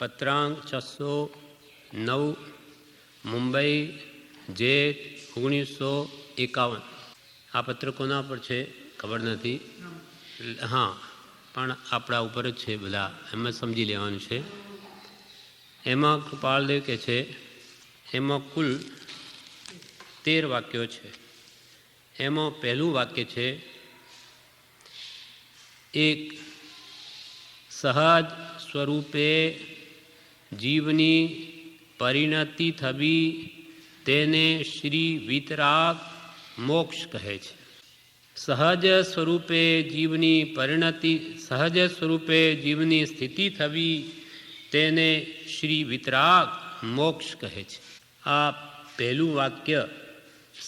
પત્રાંક 609 મુંબઈ જેઠ 1951. આ પત્ર કોના પર છે ખબર નથી. હા, પણ આપણા ઉપર જ છે, બધા એમ જ સમજી લેવાનું છે. એમાં કૃપાલદેવ કહે છે, એમાં કુલ 13 વાક્યો છે. એમાં પહેલું વાક્ય છે, એક સહજ સ્વરૂપે જીવની પરિણતિ થવી તેને શ્રી વિતરાગ મોક્ષ કહે છે. સહજ સ્વરૂપે જીવની પરિણતિ, સહજ સ્વરૂપે જીવની સ્થિતિ થવી તેને શ્રી વિતરાગ મોક્ષ કહે છે. આ પહેલું વાક્ય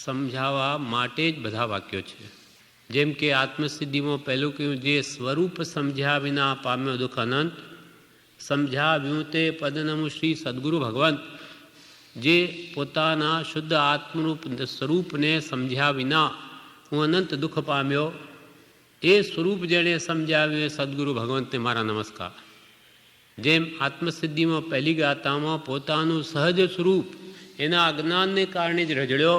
સમજાવવા માટે જ બધા વાક્યો છે. જેમ કે આત્મસિદ્ધિમાં પહેલું કહ્યું, જે સ્વરૂપ સમજ્યા વિના પામ્યો દુઃખ અનંત, સમજાવ્યું તે પદનમું શ્રી સદગુરુ ભગવંત. જે પોતાના શુદ્ધ આત્મરૂપ સ્વરૂપને સમજ્યા વિના હું અનંત દુઃખ પામ્યો, એ સ્વરૂપ જેણે સમજાવ્યું એ સદગુરુ ભગવંતને મારા નમસ્કાર. જેમ આત્મસિદ્ધિમાં પહેલી ગાથામાં પોતાનું સહજ સ્વરૂપ એના અજ્ઞાનને કારણે જ રજળ્યો,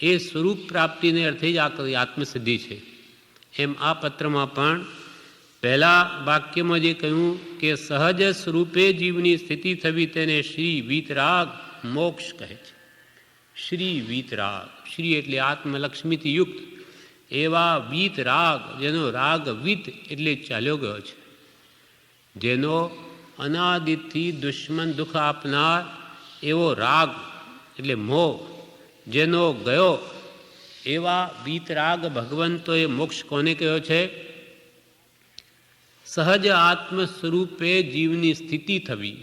એ સ્વરૂપ પ્રાપ્તિને અર્થે જ આત્મસિદ્ધિ છે. એમ આ પત્રમાં પણ પહેલા વાક્યમાં જે કહ્યું કે સહજ સ્વરૂપે જીવની સ્થિતિ થવી તેને શ્રી વીતરાગ મોક્ષ કહે છે. શ્રી વીતરાગ, શ્રી એટલે આત્મલક્ષ્મીથી યુક્ત એવા વીતરાગ, જેનો રાગ વીત એટલે ચાલ્યો ગયો છે, જેનો અનાદિથી દુશ્મન દુઃખ આપનાર એવો રાગ એટલે મોહ જેનો ગયો, એવા વીતરાગ ભગવંતોએ મોક્ષ કોને કહ્યો છે? સહજ આત્મ સ્વરૂપે જીવની સ્થિતિ થવી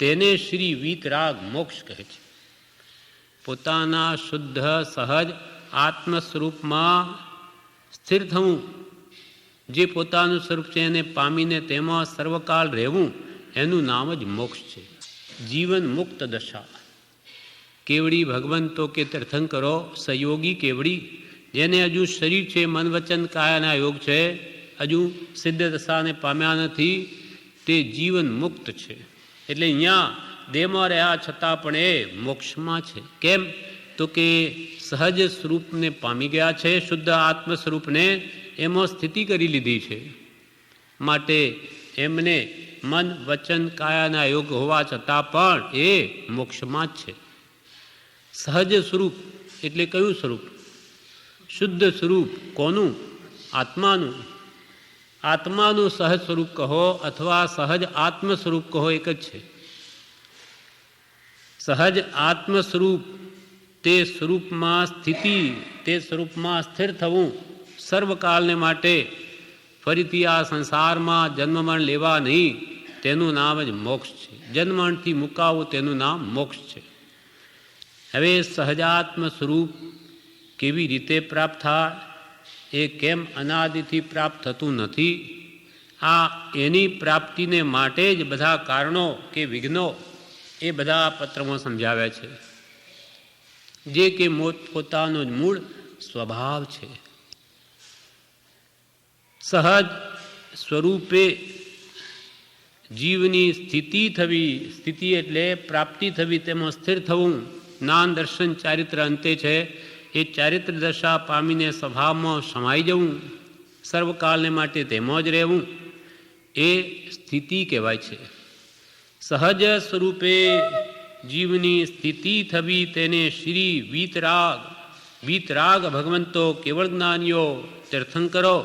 તેને શ્રી વીતરાગ મોક્ષ કહે છે. પોતાના શુદ્ધ સહજ આત્મ સ્વરૂપમાં સ્થિર થવું, જે પોતાનું સ્વરૂપ છે એને પામીને તેમાં સર્વકાળ રહેવું, એનું નામ જ મોક્ષ છે. જીવન મુક્ત દશા. કેવડી ભગવંતો કે તીર્થંકરો, સહયોગી કેવડી, જેને હજુ શરીર છે, મન વચન કાયાના યોગ છે, હજુ સિદ્ધ દશાને પામ્યા નથી, તે જીવન મુક્ત છે. એટલે અહીંયા દેહમાં રહ્યા છતાં પણ એ મોક્ષમાં છે. કેમ? તો કે સહજ સ્વરૂપને પામી ગયા છે, શુદ્ધ આત્મ સ્વરૂપને એમાં સ્થિતિ કરી લીધી છે. માટે એમને મન વચન કાયાના યોગ હોવા છતાં પણ એ મોક્ષમાં જ છે. સહજ સ્વરૂપ એટલે કયું સ્વરૂપ? શુદ્ધ સ્વરૂપ. કોનું? આત્માનું. આત્માનું સહજ સ્વરૂપ કહો અથવા સહજ આત્મ સ્વરૂપ કહો, એક જ છે. સહજ આત્મ સ્વરૂપ, તે સ્વરૂપમાં સ્થિતિ, તે સ્વરૂપમાં સ્થિર થવું સર્વકાળને માટે, ફરીથી આ સંસારમાં જન્મમરણ લેવા નહીં, તેનું નામ જ મોક્ષ છે. જન્મમરણથી મુકાવવું તેનું નામ મોક્ષ છે. હવે સહજાત્મ સ્વરૂપ કેવી રીતે પ્રાપ્ત થાય? એ કેમ અનાદિથી પ્રાપ્ત થતું નથી? આ એની પ્રાપ્તિને માટે જ બધા કારણો કે વિઘ્નો એ બધા પત્રમાં સમજાવ્યા છે. જે કે પોતાનો જ મૂળ સ્વભાવ છે. સહજ સ્વરૂપે જીવની સ્થિતિ થવી, સ્થિતિ એટલે પ્રાપ્તિ થવી, તેમાં સ્થિર થવું, જ્ઞાન દર્શન ચારિત્ર અંતે છે. એ ચારિત્ર દશા પામીને સ્વભાવમાં સમાઈ જવું, સર્વકાળને માટે તેમાં જ રહેવું, એ સ્થિતિ કહેવાય છે. સહજ સ્વરૂપે જીવની સ્થિતિ થવી તેને શ્રી વીતરાગ, વીતરાગ ભગવંતો કેવળ જ્ઞાનીઓ તીર્થંકરો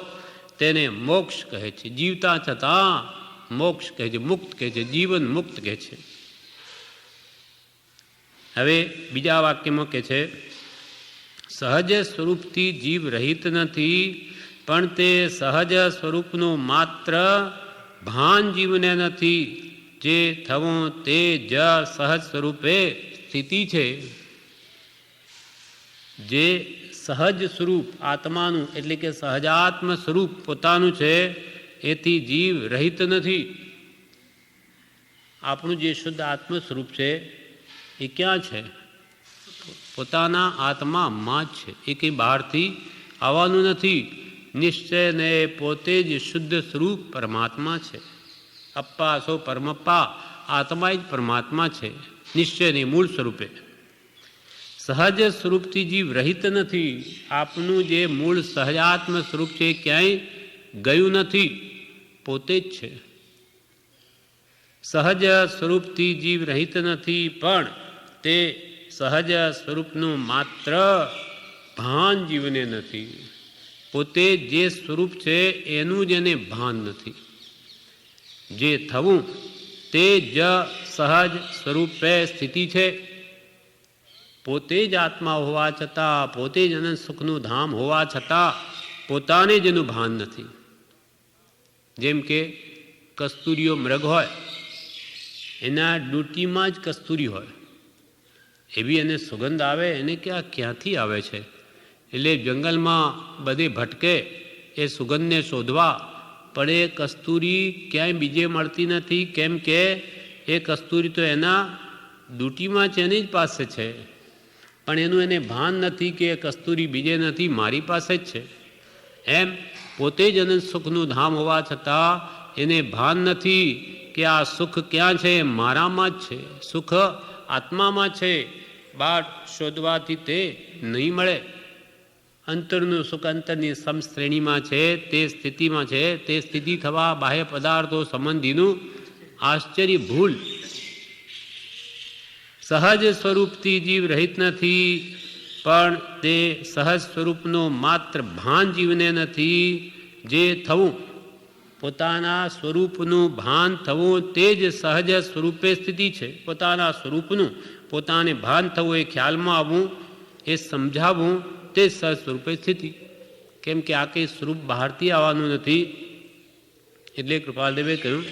તેને મોક્ષ કહે છે. જીવતા છતાં મોક્ષ કહે છે, મુક્ત કહે છે, જીવન મુક્ત કહે છે. હવે બીજા વાક્યમાં કહે છે, સહજ સ્વરૂપથી જીવ રહિત નથી, પણ તે સહજ સ્વરૂપનું માત્ર ભાન જીવને નથી. જે થવું તે જ સહજ સ્વરૂપે સ્થિતિ છે. જે સહજ સ્વરૂપ આત્માનું એટલે કે સહજાત્મ સ્વરૂપ પોતાનું છે, એથી જીવ રહિત નથી. આપણું જે શુદ્ધ આત્મ સ્વરૂપ છે એ ક્યાં છે? પોતાના આત્મામાં જ છે. એ કંઈ બહારથી આવવાનું નથી. નિશ્ચયને પોતે જ શુદ્ધ સ્વરૂપ પરમાત્મા છે. અપ્પા સો પરમપ્પા, આત્મા જ પરમાત્મા છે, નિશ્ચયની મૂળ સ્વરૂપે. સહજ સ્વરૂપથી જીવ રહિત નથી. આપનું જે મૂળ સહજાત્મ સ્વરૂપ છે ક્યાંય ગયું નથી, પોતે જ છે. સહજ સ્વરૂપથી જીવ રહિત નથી, પણ તે સહજ સ્વરૂપનું માત્ર ભાન જીવને નથી. પોતે જે સ્વરૂપ છે એનું જ એને ભાન નથી. જે થવું તે જ સહજ સ્વરૂપે સ્થિતિ છે. પોતે જ આત્મા હોવા છતાં, પોતે જ અનંત સુખનું ધામ હોવા છતાં પોતાને જ એનું ભાન નથી. જેમ કે કસ્તુરીઓ મૃગ હોય, એના ડૂટીમાં જ કસ્તુરી હોય, એવી એને સુગંધ આવે, એને કે આ ક્યાંથી આવે છે? એટલે જંગલમાં બધે ભટકે એ સુગંધને શોધવા, પણ એ કસ્તુરી ક્યાંય બીજે મળતી નથી. કેમ કે એ કસ્તુરી તો એના ડૂટીમાં છે, એની જ પાસે છે, પણ એનું એને ભાન નથી કે એ કસ્તુરી બીજે નથી, મારી પાસે જ છે. એમ પોતે જ અનંત સુખનું ધામ હોવા છતાં એને ભાન નથી કે આ સુખ ક્યાં છે? મારામાં જ છે. સુખ આત્મામાં છે. બહાર શોધવાથી તે નહીં મળે. અંતરનું સુખ અંતરની સમશ્રેણીમાં છે, તે સ્થિતિમાં છે. તે સ્થિતિ થવા બાહ્ય પદાર્થો સંબંધીનું આશ્ચર્ય ભૂલ. સહજ સ્વરૂપથી જીવ રહિત નથી, પણ તે સહજ સ્વરૂપનું માત્ર ભાન જીવને નથી. જે થવું, પોતાના સ્વરૂપનું ભાન થવું, તે જ સહજ સ્વરૂપે સ્થિતિ છે. પોતાના સ્વરૂપનું પોતાને ભાન થવું, એ ખ્યાલમાં આવવું, એ સમજાવવું, તે સહજ સ્વરૂપે સ્થિતિ. કેમ કે આ કંઈ સ્વરૂપ બહારથી આવવાનું નથી. એટલે કૃપાલદેવે કહ્યું,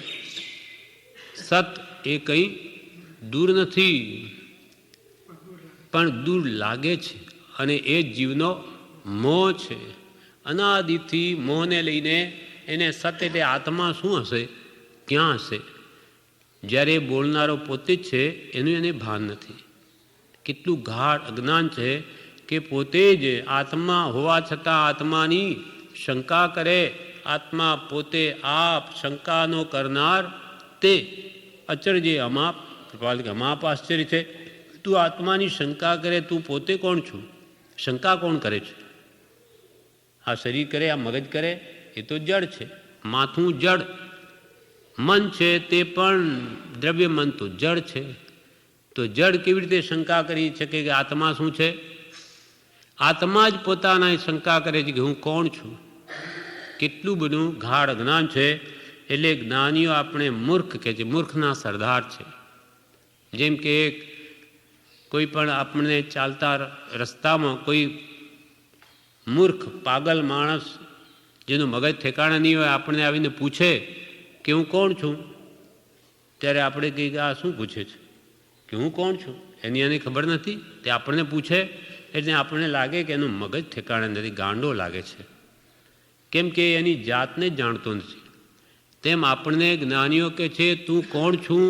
સત એ કંઈ દૂર નથી, પણ દૂર લાગે છે. અને એ જીવનો મોહ છે. અનાદિથી મોહને લઈને એને સત એટલે આત્મા શું હશે, ક્યાં હશે? જ્યારે બોલનારો પોતે જ છે, એનું એને ભાન નથી. કેટલું ગાઢ અજ્ઞાન છે કે પોતે જ આત્મા હોવા છતાં આત્માની શંકા કરે. આત્મા પોતે આપ શંકાનો કરનાર તે અચર જે અમાપ. કૃપાલ કે અમાપ આશ્ચર્ય છે. તું આત્માની શંકા કરે, તું પોતે કોણ છું? શંકા કોણ કરે છે? આ શરીર કરે, આ મગજ કરે, એ તો જડ છે. માથું જડ, મન છે તે પણ દ્રવ્ય, મન તો જડ છે. તો જડ કેવી રીતે શંકા કરી શકે કે આત્મા શું છે? આત્મા જ પોતાના શંકા કરે છે કે હું કોણ છું. કેટલું બધું ગાઢ જ્ઞાન છે. એટલે જ્ઞાનીઓ આપણે મૂર્ખ કહે છે, મૂર્ખના સરદાર છે. જેમ કે કોઈ પણ આપણને ચાલતા રસ્તામાં કોઈ મૂર્ખ પાગલ માણસ જેનું મગજ ઠેકાણા નહીં હોય આપણને આવીને પૂછે કે હું કોણ છું, ત્યારે આપણે કહીએ કે આ શું પૂછે છે કે હું કોણ છું? એની એને ખબર નથી. તે આપણને પૂછે એટલે આપણને લાગે કે એનું મગજ ઠેકાણે નથી, ગાંડો લાગે છે. કેમ કે એની જાતને જ જાણતો નથી. તેમ આપણને જ્ઞાનીઓ કે છે તું કોણ છું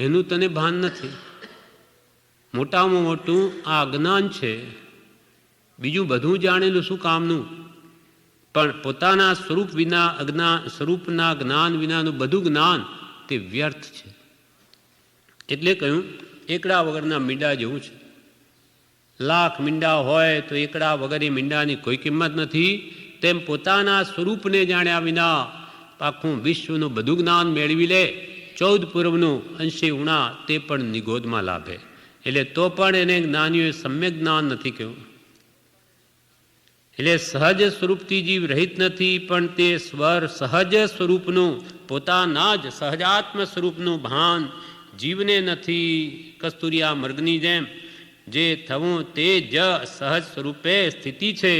એનું તને ભાન નથી. મોટામાં મોટું આ અજ્ઞાન છે. બીજું બધું જાણેલું શું કામનું? પણ પોતાના સ્વરૂપ વિના સ્વરૂપના જ્ઞાન વિનાનું બધું જ્ઞાન તે વ્યર્થ છે. એટલે કહ્યું એકડા વગરના મીંડા જેવું છે. લાખ મીંડા હોય તો એકડા વગર એ મીંડાની કોઈ કિંમત નથી. તેમ પોતાના સ્વરૂપને જાણ્યા વિના આખું વિશ્વનું બધું જ્ઞાન મેળવી લે, 14 પૂર્વનું અંશે ઉણા તે પણ નિગોદમાં લાભે. એટલે તો પણ એને જ્ઞાનીઓએ સમ્યક જ્ઞાન નથી કહ્યું. એટલે સહજ સ્વરૂપથી જીવ રહિત નથી, પણ તે સ્વર સહજ સ્વરૂપનું પોતાના જ સહજાત્મ સ્વરૂપનું ભાન જીવને નથી. કસ્તુરિયા મૃગની જેમ જે થવું તે જ સહજ સ્વરૂપે સ્થિતિ છે.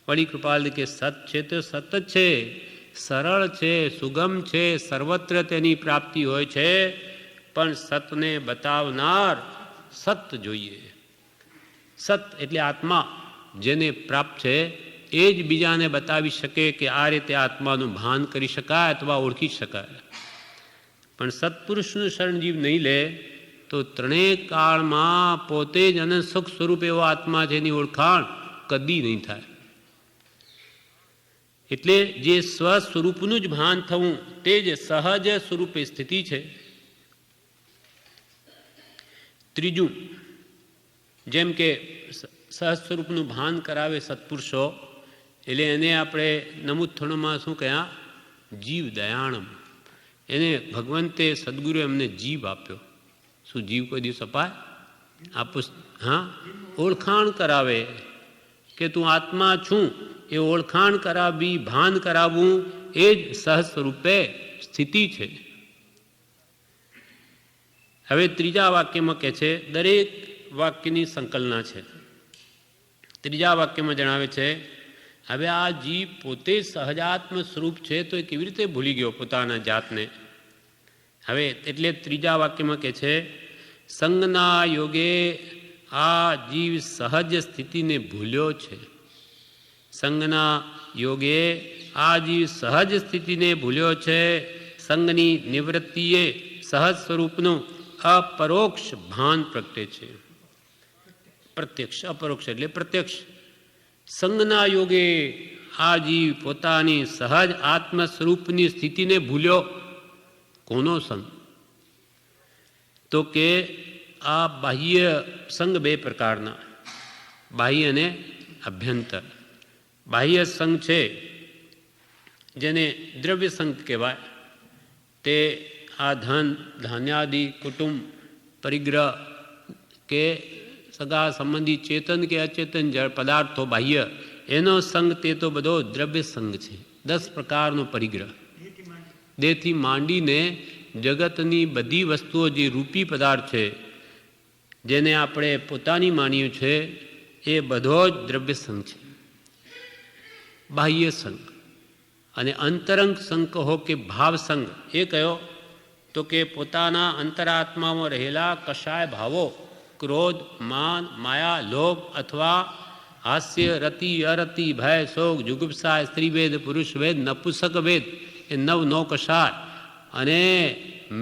વળી કૃપાલ કે સત છે તો સત જ છે, સરળ છે, સુગમ છે, સર્વત્ર તેની પ્રાપ્તિ હોય છે. પણ સતને બતાવનાર સત જોઈએ. સત એટલે આત્મા જેને પ્રાપ્ત છે એ જ બીજાને બતાવી શકે કે આ રીતે આત્માનું ભાન કરી શકાય અથવા ઓળખી શકાય. પણ સત્પુરુષનું શરણ જીવ નહીં લે તો ત્રણેય કાળમાં પોતે જ અનંત સુખ સ્વરૂપ એવો આત્મા જેની ઓળખાણ કદી નહીં થાય. એટલે જે સ્વ સ્વરૂપનું જ ભાન થવું તે જ સહજ સ્વરૂપે સ્થિતિ છે. ત્રીજું, જેમ કે સહજ સ્વરૂપનું ભાન કરાવે સત્પુરુષો, એટલે એને આપણે નમુથણમાં શું કહ્યા? જીવ દયાણમ. એને ભગવંતે સદગુરુ એમને જીવ આપ્યો. શું જીવ કોઈ દિવસ અપાય? હા, ઓળખાણ કરાવે કે તું આત્મા છું, એ ઓળખાણ કરાવી, ભાન કરાવવું, એ જ સહજ સ્વરૂપે સ્થિતિ છે. હવે ત્રીજા વાક્યમાં કહે છે, દરેક વાક્યની સંકલના છે. ત્રીજા વાક્યમાં જણાવે છે, હવે આ જીવ પોતે સહજાત્મ સ્વરૂપ છે તો એ કેવી રીતે ભૂલી ગયો પોતાના જાતને? હવે એટલે ત્રીજા વાક્યમાં કહે છે, સંગના યોગે આ જીવ સહજ સ્થિતિને ભૂલ્યો છે. સંગના યોગે આ જીવ સહજ સ્થિતિને ભૂલ્યો છે. સંગની નિવૃત્તિએ સહજ સ્વરૂપનું અપરોક્ષ ભાન પ્રગટે છે. પ્રત્યક્ષ, અપરોક્ષ એટલે પ્રત્યક્ષ. સંગના યોગે આ જીવ પોતાની સહજ આત્મ સ્વરૂપની સ્થિતિને ભૂલ્યો. કોનો સંગ? તો કે આ બાહ્ય સંગ બે પ્રકારના, બાહ્ય અને અભ્યંતર. બાહ્ય સંગ છે જેને દ્રવ્ય સંગ કહેવાય, તે આ ધન, ધાન્યાદિ, કુટુંબ, પરિગ્રહ કે સગા સંબંધી ચેતન કે અચેતન પદાર્થો બાહ્ય, એનો સંગ તે તો બધો દ્રવ્ય સંગ છે. 10 પ્રકારનો પરિગ્રહ, દેહથી માંડીને જગતની બધી વસ્તુઓ જે રૂપી પદાર્થ છે, જેને આપણે પોતાની માન્યું છે, એ બધો જ દ્રવ્ય સંગ છે, બાહ્ય સંગ. અને અંતરંગ સંગ કહો કે ભાવ સંગ, એ કયો? તો કે પોતાના અંતરાત્મામાં રહેલા કશાય ભાવો, ક્રોધ, માન, માયા, લોભ અથવા હાસ્ય, રતિ, અરતિ, ભય, શોક, જુગુપ્સા, સ્ત્રીભેદ, પુરુષભેદ, નપુસક ભેદ, એ 9 કશાય અને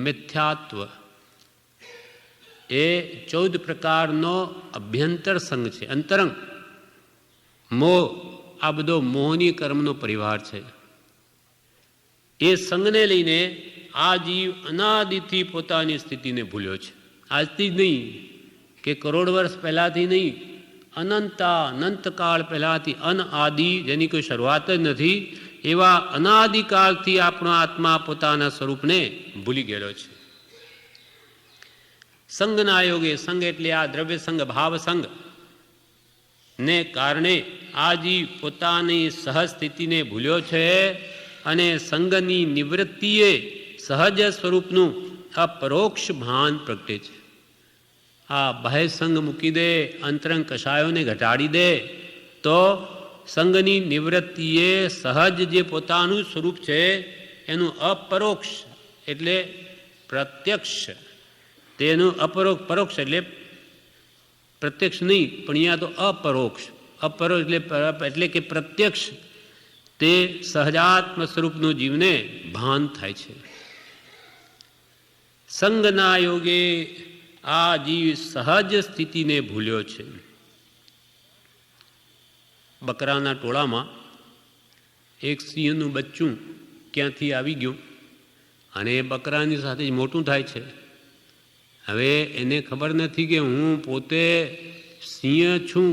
મિથ્યાત્વ, એ 14 પ્રકારનો અભ્યંતર સંગ છે. અંતરંગ મોહ, આ બધો મોહની કર્મનો પરિવાર છે. એ સંગને લઈને આ જીવ અનાદિથી પોતાની સ્થિતિને ભૂલ્યો છે. આજથી જ નહીં કે કરોડ વર્ષ પહેલાંથી નહીં, અનંતકાળ પહેલાંથી, અનઆદિ, જેની કોઈ શરૂઆત જ નથી, એવા અનાદિકાળથી આપણો આત્મા પોતાના સ્વરૂપને ભૂલી ગયેલો છે. સંગના યોગે, સંગ એટલે આ દ્રવ્ય સંગ, ભાવ સંગ ને કારણે આ જીવ પોતાની સહજ સ્થિતિને ભૂલ્યો છે. અને સંગની નિવૃત્તિએ સહજ સ્વરૂપનું અપરોક્ષ ભાન પ્રગટે છે. આ બાહ્ય સંગ મૂકી દે, અંતરંગ કશાયોને ઘટાડી દે, તો સંગની નિવૃત્તિએ સહજ જે પોતાનું સ્વરૂપ છે એનું અપરોક્ષ એટલે પ્રત્યક્ષ, તેનું પરોક્ષ એટલે પ્રત્યક્ષ નહીં, પણ અહીંયા તો અપરોક્ષ. અપરોક્ષ એટલે કે પ્રત્યક્ષ, તે સહજાત્મ સ્વરૂપનું જીવને ભાન થાય છે. સંગના યોગે આ જીવ સહજ સ્થિતિને ભૂલ્યો છે. બકરાના ટોળામાં એક સિંહનું બચ્ચું ક્યાંથી આવી ગયું અને એ બકરાની સાથે જ મોટું થાય છે. હવે એને ખબર નથી કે હું પોતે સિંહ છું,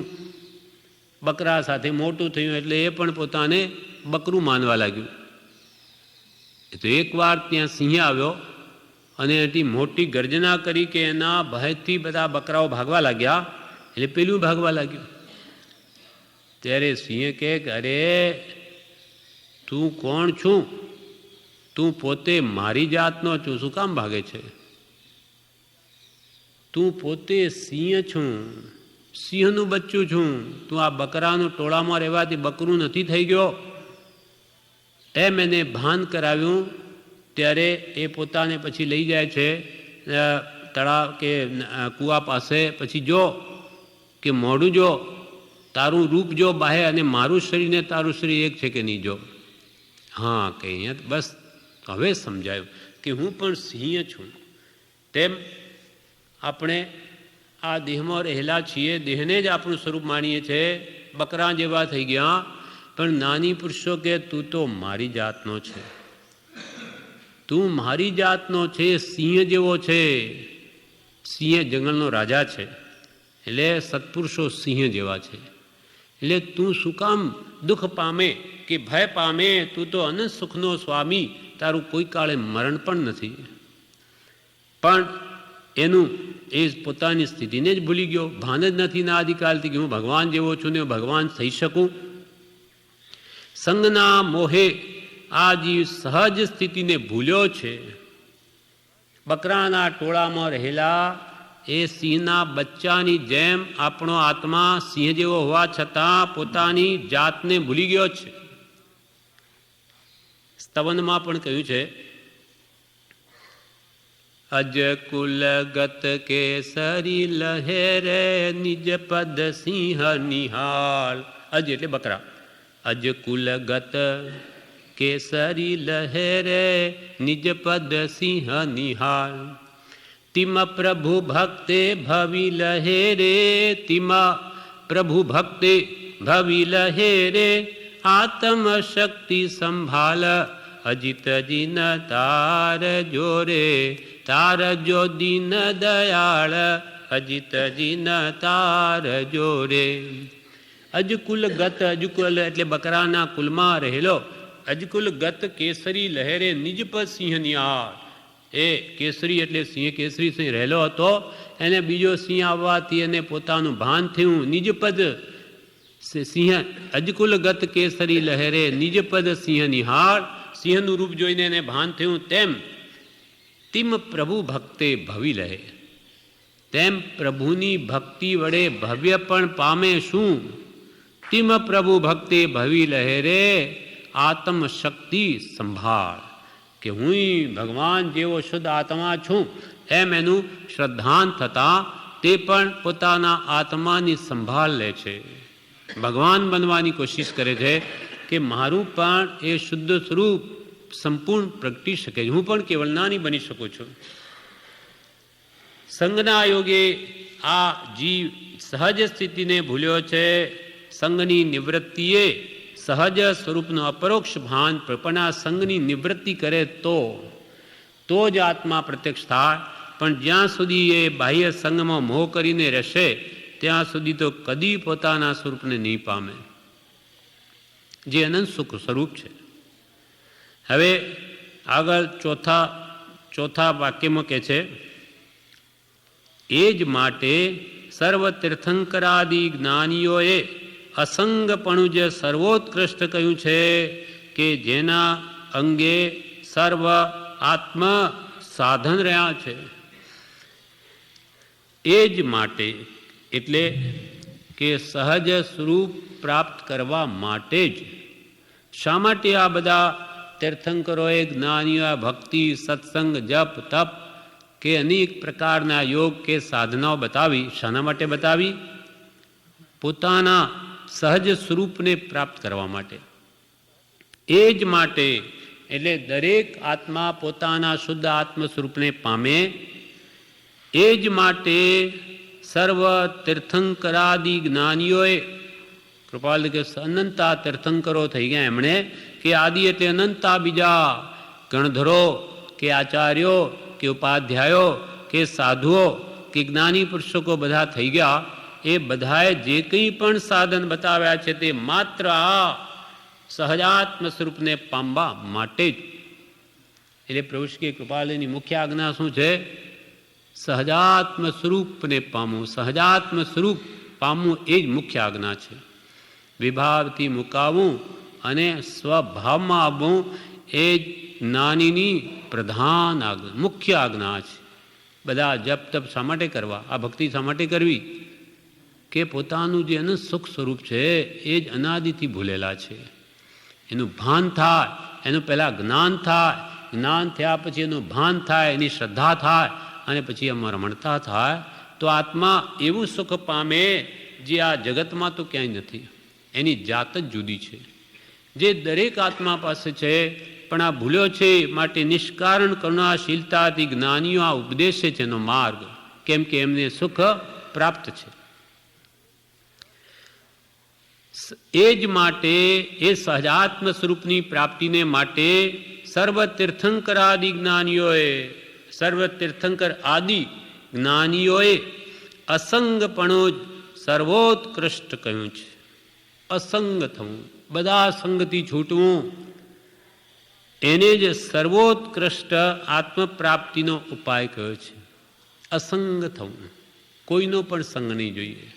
બકરા સાથે મોટું થયું, એટલે એ પણ પોતાને બકરું માનવા લાગ્યું. તો એકવાર ત્યાં સિંહ આવ્યો અને એથી મોટી ગર્જના કરી કે એના ભયથી બધા બકરાઓ ભાગવા લાગ્યા, એટલે પેલું ભાગવા લાગ્યું. ત્યારે સિંહે કહે કે અરે તું કોણ છું? તું પોતે મારી જાતનો છું, શું કામ ભાગે છે? તું પોતે સિંહ છું, સિંહનું બચ્ચું છું, તું આ બકરાનું ટોળામાં રહેવાથી બકરું નથી થઈ ગયો. એમ એને ભાન કરાવ્યું. ત્યારે એ પોતાને પછી લઈ જાય છે તળાવ કે કૂવા પાસે. પછી જો કે મોઢું જો, તારું રૂપ જો બાહે, અને મારું શરીર ને તારું શરીર એક છે કે નહીં જો. હા કે અહીંયા બસ હવે સમજાયું કે હું પણ સિંહ છું. તેમ આપણે આ દેહમાં રહેલા છીએ, દેહને જ આપણું સ્વરૂપ માનીએ છીએ, બકરા જેવા થઈ ગયા. પણ નાની પુરુષો કે તું તો મારી જાતનો છે, તું મારી જાતનો છે, સિંહ જેવો છે, સિંહ જંગલનો રાજા છે, એટલે સત્પુરુષો સિંહ જેવા છે. એટલે તું શું કામ દુઃખ પામે કે ભય પામે? તું તો અનંત સુખનો સ્વામી, તારું કોઈ કાળે મરણ પણ નથી. પણ એનું એ પોતાની સ્થિતિને જ ભૂલી ગયો, ભાન જ નથી ના આદિકાલથી કે હું ભગવાન જેવો છું ને ભગવાન થઈ શકું. સંગના મોહે આ જીવ સહજ સ્થિતિને ભૂલ્યો છે. બકરાના ટોળામાં રહેલા એ સિંહના બચ્ચાની જેમ આપણો આત્મા સિંહ જેવો હોવા છતાં પોતાની જાતને ભૂલી ગયો છે. સ્તવનમાં પણ કહ્યું છે, અજ કુલ ગત કેસરી લહેરે નિજ પદ સિંહ નિહાળ. અજ એટલે બકરા. અજ કુલ ગત કેસરી લહેરે નિજ પદ સિંહ નિહાળ. તિમ પ્રભુ ભક્તે ભવી લહેરે, તિમ પ્રભુ ભક્તે ભવી લહેરે આત્મ શક્તિ સંભાળ. અજિત જીન તાર જોરે તાર જો દીન દયાળ. અજિત જીન તાર જોરે. અજકુલ ગત, અજકુલ એટલે બકરાના કુલમાં રહેલો અજકુલ ગત કેસરી લહેરે નિજ પદ સિંહ નિહાળ. એ કેસરી એટલે સિંહ, કેસરી સિંહ રહેલો હતો, એને બીજો સિંહ આવવાથી એને પોતાનું ભાન થયું. નિજ પદ સિંહ, અજકુલ ગત કેસરી લહેરે નિજ પદ સિંહ નિહાળ. સિંહનું રૂપ જોઈને એને ભાન થયું. તેમ તિમ પ્રભુ ભક્તે ભવી લહે, તેમ પ્રભુની ભક્તિ વડે ભવ્ય પણ પામે શું? તિમ પ્રભુ ભક્તે ભવી લહેરે આત્મ શક્તિ સંભાળ. કે હું ભગવાન જેવો શુદ્ધ આત્મા છું એમ એનું શ્રદ્ધાન થતાં તે પણ પોતાના આત્માની સંભાળ લે છે. ભગવાન બનવાની કોશિશ કરે છે કે મારું પણ એ શુદ્ધ સ્વરૂપ સંપૂર્ણ પ્રગટી શકે, હું પણ કેવલ નાની બની શકું છું. સંગના યોગે આ જીવ સહજ સ્થિતિને ભૂલ્યો છે. સંગની નિવૃત્તિએ સહજ સ્વરૂપનું અપરોક્ષ ભાન પણ સંગની નિવૃત્તિ કરે તો જ આત્મા પ્રત્યક્ષ થાય. પણ જ્યાં સુધી એ બાહ્ય સંગમાં મોહ કરીને રહેશે ત્યાં સુધી તો કદી પોતાના સ્વરૂપને નહીં પામે, જે અનંત સુખ સ્વરૂપ છે. હવે આગળ ચોથા વાક્યમાં કહે છે, એ જ માટે સર્વ તીર્થંકરાદિ જ્ઞાનીઓએ અસંગપણું જે સર્વોત્કૃષ્ટ કહ્યું છે કે જેના અંગે સર્વ આત્મ સાધન રહ્યા છે. એ જ માટે એટલે કે સહજ સ્વરૂપ પ્રાપ્ત કરવા માટે જ. શા માટે આ બધા તીર્થંકરોએ જ્ઞાનીઓ ભક્તિ સત્સંગ જપ તપ કે અનેક પ્રકારના યોગ કે સાધનાઓ બતાવી? શાના માટે બતાવી? પોતાના સહજ સ્વરૂપને પ્રાપ્ત કરવા માટે. એ જ માટે એટલે દરેક આત્મા પોતાના શુદ્ધ આત્મ સ્વરૂપને પામે. એ જ માટે સર્વ તીર્થંકરાદિ જ્ઞાનીઓએ, કૃપાલ કે અનંતા તીર્થંકરો થઈ ગયા એમણે, કે આદિ એટલે અનંતા બીજા ગણધરો કે આચાર્યો કે ઉપાધ્યાયો કે સાધુઓ કે જ્ઞાની પુરુષકો બધા થઈ ગયા. એ બધાએ જે કંઈ પણ સાધન બતાવ્યા છે તે માત્ર આ સહજાત્મ સ્વરૂપને પામવા માટે જ. એટલે પ્રભુ શ્રી કૃપાલની મુખ્ય આજ્ઞા શું છે? સહજાત્મ સ્વરૂપને પામવું. સહજાત્મ સ્વરૂપ પામવું એ જ મુખ્ય આજ્ઞા છે. વિભાવથી મુકાવવું અને સ્વભાવમાં આવવું એ જ જ્ઞાનીની પ્રધાન આજ્ઞા, મુખ્ય આજ્ઞા છે. બધા જપ તપ શા માટે કરવા? આ ભક્તિ શા માટે કરવી? કે પોતાનું જે અનંત સુખ સ્વરૂપ છે એ જ અનાદિથી ભૂલેલા છે. એનું ભાન થાય, એનું પહેલાં જ્ઞાન થાય, જ્ઞાન થયા પછી એનું ભાન થાય, એની શ્રદ્ધા થાય અને પછી એમાં રમણતા થાય તો આત્મા એવું સુખ પામે જે આ જગતમાં તો ક્યાંય નથી. એની જાત જ જુદી છે, જે દરેક આત્મા પાસે છે. પણ આ ભૂલ્યો છે માટે નિષ્કારણ કરુણાશીલતાથી જ્ઞાનીઓ આ ઉપદેશે છે એનો માર્ગ, કેમ કે એમને સુખ પ્રાપ્ત છે. એ જ માટે એ સહજાત્મ સ્વરૂપની પ્રાપ્તિને માટે સર્વ તીર્થંકર આદિ જ્ઞાનીઓએ, સર્વ તીર્થંકર આદિ જ્ઞાનીઓએ અસંગપણો જ સર્વોત્કૃષ્ટ કહ્યું છે. અસંગ થવું, બધા સંગથી છૂટવું, એને જ સર્વોત્કૃષ્ટ આત્મપ્રાપ્તિનો ઉપાય કહ્યો છે. અસંગ થવું, કોઈનો પણ સંગ નહીં જોઈએ.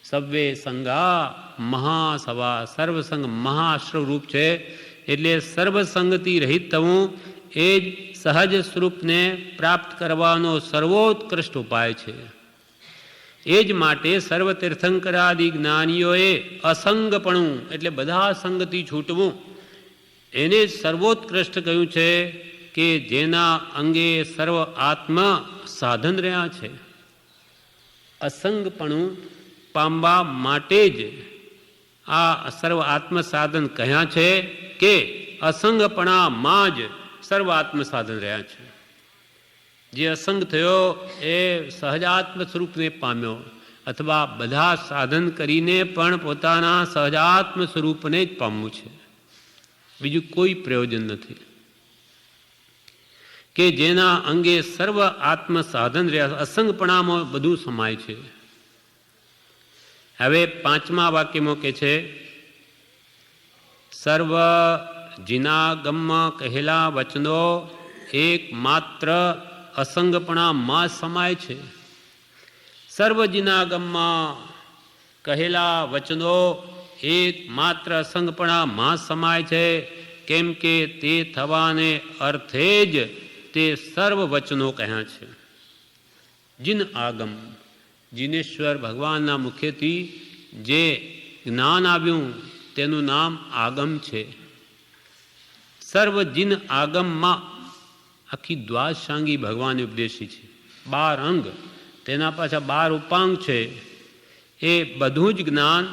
સવ્વે સંગા મહાસવા, સર્વસંગ મહાશ્રવરૂપ છે. એટલે સર્વસંગથી રહિત થવું એ જ સહજ સ્વરૂપને પ્રાપ્ત કરવાનો સર્વોત્કૃષ્ટ ઉપાય છે. એ જ માટે સર્વ તીર્થંકરાદિ જ્ઞાનીઓએ અસંગપણું એટલે બધા સંગથી છૂટવું એને જ સર્વોત્કૃષ્ટ કહ્યું છે કે જેના અંગે સર્વ આત્મ સાધન રહ્યા છે. અસંગપણું પામવા માટે જ આ સર્વ આત્મ સાધન કહ્યા છે કે અસંગપણામાં જ સર્વ આત્મ સાધન રહ્યા છે. જે અસંગ થયો એ સહજાત્મ સ્વરૂપને પામ્યો, અથવા બધા સાધન કરીને પણ પોતાના સહજાત્મ સ્વરૂપને જ પામવું છે, બીજું કોઈ પ્રયોજન નથી. કે જેના અંગે સર્વ આત્મ સાધન રહ્યા, અસંગપણામાં બધું સમાય છે. હવે 5મા વાક્યમાં કે છે સર્વ જીનાગમ કહેલા વચનો એક માત્ર અસંગપણામાં સમાય છે. સર્વ જીનાગમમાં કહેલા વચનો એક માત્ર અસંગપણામાં સમાય છે. કેમ કે તે થવાને અર્થે જ તે સર્વ વચનો કહ્યા છે. જીન આગમ, જીનેશ્વર ભગવાનના મુખેથી જે જ્ઞાન આવ્યું તેનું નામ આગમ છે. સર્વ જીન આગમમાં આખી દ્વાદશાંગી ભગવાને ઉપદેશી છે. 12 અંગ, તેના પાછા 12 ઉપાંગ છે. એ બધું જ જ્ઞાન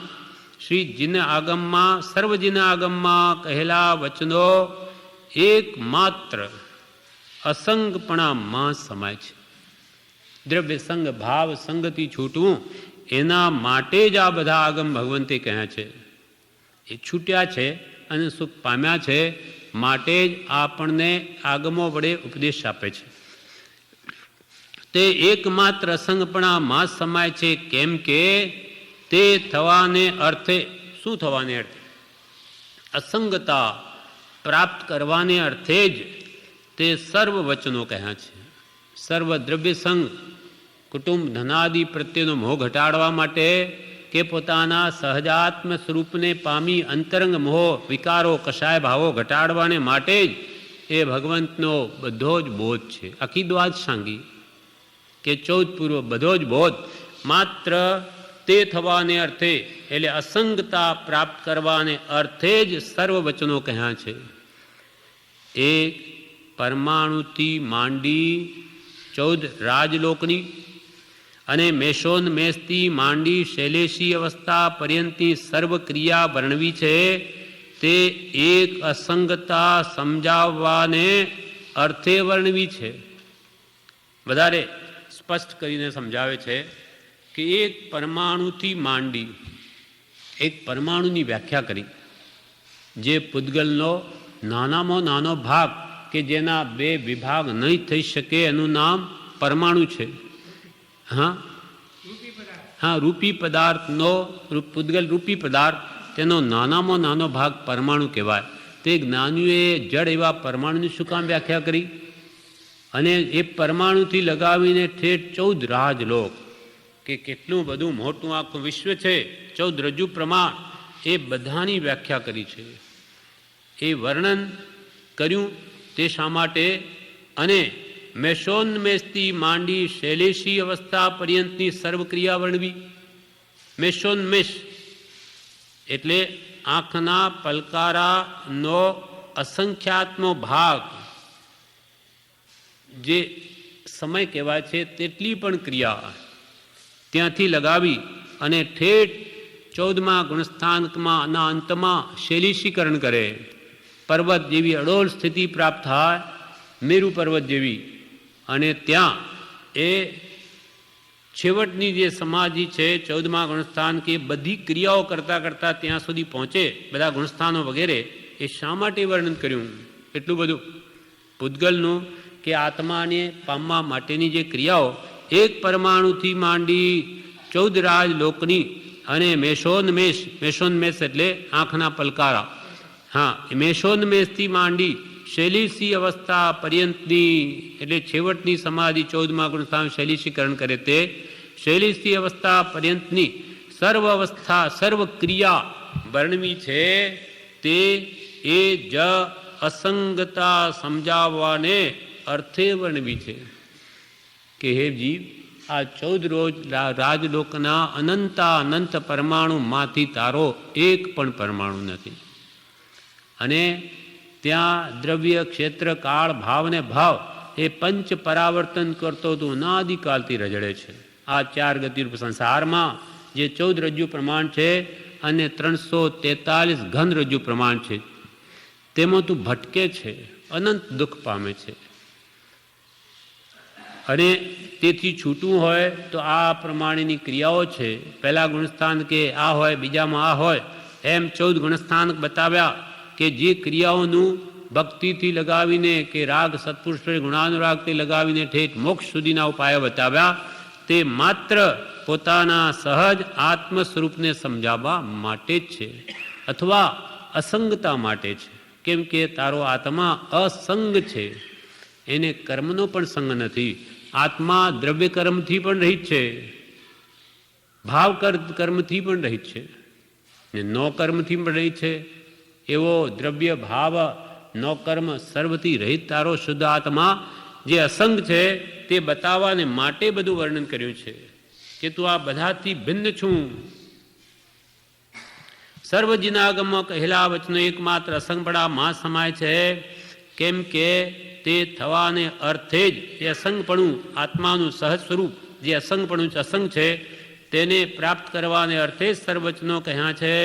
શ્રી જીન આગમમાં, સર્વ જીન આગમમાં કહેલા વચનો એક માત્ર અસંગપણામાં સમાય છે. દ્રવ્ય સંગ, ભાવ સંગથી છૂટવું એના માટે જ આ બધા આગમ ભગવંતે કહ્યા છે. એ છૂટ્યા છે અને સુખ પામ્યા છે માટે જ આપણને આગમો વડે ઉપદેશ આપે છે. તે એકમાત્ર અસંગપણામાં સમાય છે. કેમ કે તે થવાને અર્થે, શું થવાને અર્થે? અસંગતા પ્રાપ્ત કરવાને અર્થે જ તે સર્વ વચનો કહ્યા છે. સર્વ દ્રવ્ય સંગ, કુટુંબ ધનાદિ પ્રત્યેનો મોહ ઘટાડવા માટે કે પોતાના સહજાત્મ સ્વરૂપને પામી અંતરંગ મોહ, વિકારો, કષાય ભાવો ઘટાડવાને માટે જ એ ભગવંતનો બધો જ બોધ છે. આખી દ્વાદશાંગી કે 14 પૂર્વ બધો જ બોધ માત્ર તે થવાને અર્થે, એટલે અસંગતા પ્રાપ્ત કરવાને અર્થે જ સર્વ વચનો કહ્યા છે. એક પરમાણુથી માંડી 14 રાજલોકની અને મેષોન્મેષથી માંડી શૈલેષી અવસ્થા પર્યંતની સર્વ ક્રિયા વર્ણવી છે. તે એક અસંગતા સમજાવવાને અર્થે વર્ણવી છે. વધારે સ્પષ્ટ કરીને સમજાવે છે કે એક પરમાણુથી માંડી, એક પરમાણુની વ્યાખ્યા કરી, જે પૂતગલનો નાનામાં નાનો ભાગ કે જેના 2 વિભાગ નહીં થઈ શકે એનું નામ પરમાણુ છે. હા, રૂપી પદાર્થનો, પૂતગલ રૂપી પદાર્થ, તેનો નાનામાં નાનો ભાગ પરમાણુ કહેવાય. તે જ્ઞાનીઓએ જડ એવા પરમાણુની શું કામ વ્યાખ્યા કરી? અને એ પરમાણુથી લગાવીને ઠેઠ 14 રાજલોક, કે કેટલું બધું મોટું આખું વિશ્વ છે, 14 રજ્જુ પ્રમાણ, એ બધાની વ્યાખ્યા કરી છે. એ વર્ણન કર્યું તે શા માટે? અને મેષોન્મેષથી માંડી શૈલેષી અવસ્થા પર્યંતની સર્વક્રિયા વર્ણવી. મેષોન્મેષ એટલે આંખના પલકારાનો અસંખ્યાત્મો ભાગ, જે સમય કહેવાય છે તેટલી પણ ક્રિયા ત્યાંથી લગાવી અને ઠેઠ 14મા ગુણસ્થાનકમાં ના અંતમાં શૈલેષીકરણ કરે. પર્વત જેવી અડોલ સ્થિતિ પ્રાપ્ત થાય, મેરુ પર્વત જેવી, અને ત્યાં એ છેવટની જે સમાધિ છે 14મા ગુણસ્થાન કે બધી ક્રિયાઓ કરતાં કરતાં ત્યાં સુધી પહોંચે, બધા ગુણસ્થાનો વગેરે. એ શા માટે વર્ણન કર્યું એટલું બધું? પૂતગલનું કે આત્માને પામવા માટેની જે ક્રિયાઓ એક પરમાણુથી માંડી 14 રાજલોકની અને મેષોન્મેષ એટલે આંખના પલકારા, હા, મેષોન્મેષથી માંડી શૈલીસી અવસ્થા પર્યંતની એટલે છેવટની સમાધિ 14મા ગુણસ્થાન શૈલીસીકરણ કરે તે શૈલીસી અવસ્થા પર્યંતની સર્વ અવસ્થા સર્વ ક્રિયા વર્ણવી છે તે એ જ અસંગતા સમજાવવાને અર્થે વર્ણવી છે કે હે જીવ, આ 14 રાજલોકના અનંત પરમાણુમાંથી તારો એક પણ પરમાણુ નથી. અને ત્યાં દ્રવ્ય ક્ષેત્ર કાળ ભાવ ને ભાવ એ પંચ પરાવર્તન કરતો તો અનાદિકાલથી રજડે છે. આ 4 ગતિરૂપ સંસારમાં જે 14 રજ્જુ પ્રમાણ છે અને 343 ઘન રજ્જુ પ્રમાણ છે, તેમાં તું ભટકે છે, અનંત દુઃખ પામે છે. અને તેથી છૂટવું હોય તો આ પ્રમાણેની ક્રિયાઓ છે. પહેલા ગુણસ્થાન કે આ હોય, બીજામાં આ હોય, એમ 14 ગુણસ્થાન બતાવ્યા કે જે ક્રિયાઓનું ભક્તિથી લગાવીને કે રાગ સત્પુરુષ ગુણાનુરાગથી લગાવીને ઠેઠ મોક્ષ સુધીના ઉપાયો બતાવ્યા તે માત્ર પોતાના સહજ આત્મ સ્વરૂપને સમજાવવા માટે જ છે અથવા અસંગતા માટે છે. કેમ કે તારો આત્મા અસંગ છે, એને કર્મનો પણ સંગ નથી. આત્મા દ્રવ્ય કર્મથી પણ રહિત છે, ભાવ કર્મથી પણ રહિત છે ને નો કર્મથી પણ રહિત છે. એવો દ્રવ્ય ભાવ નો કર્મ સર્વથી રહિત તારો શુદ્ધ આત્મા જે અસંગ છે તે બતાવવાને માટે બધું વર્ણન કર્યું છે કે તું આ બધાથી ભિન્ન છું. સર્વજિનાગમમાં કહેલા વચનો એકમાત્ર અસંગપણા માં સમાય છે. કેમ કે તે થવાને અર્થે જ એ અસંગપણું આત્માનું સહજ સ્વરૂપ જે અસંગપણું અસંગ છે તેને પ્રાપ્ત કરવાને અર્થે જ સર્વવચનો કહ્યા છે.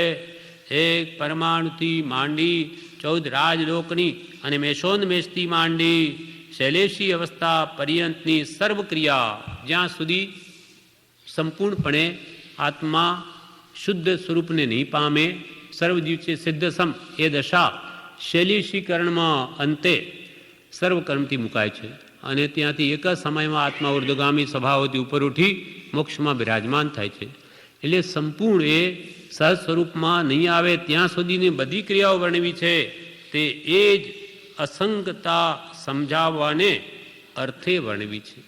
એક પરમાણુથી માંડી 14 રાજલોકની અને મેષોન્મેષથી માંડી શૈલેષી અવસ્થા પર્યંતની સર્વ ક્રિયા જ્યાં સુધી સંપૂર્ણપણે આત્મા શુદ્ધ સ્વરૂપને નહીં પામે, સર્વજીવ છે સિદ્ધસમ એ દશા શૈલેષીકરણમાં અંતે સર્વકર્મથી મુકાય છે અને ત્યાંથી એક જ સમયમાં આત્મા ઉર્ધ્વગામી સ્વભાવથી ઉપર ઉઠી મોક્ષમાં બિરાજમાન થાય છે. એટલે સંપૂર્ણ એ સહજ સ્વરૂપમાં નહીં આવે ત્યાં સુધીની બધી ક્રિયાઓ વર્ણવી છે તે એ જ અસંગતા સમજાવવાને અર્થે વર્ણવી છે.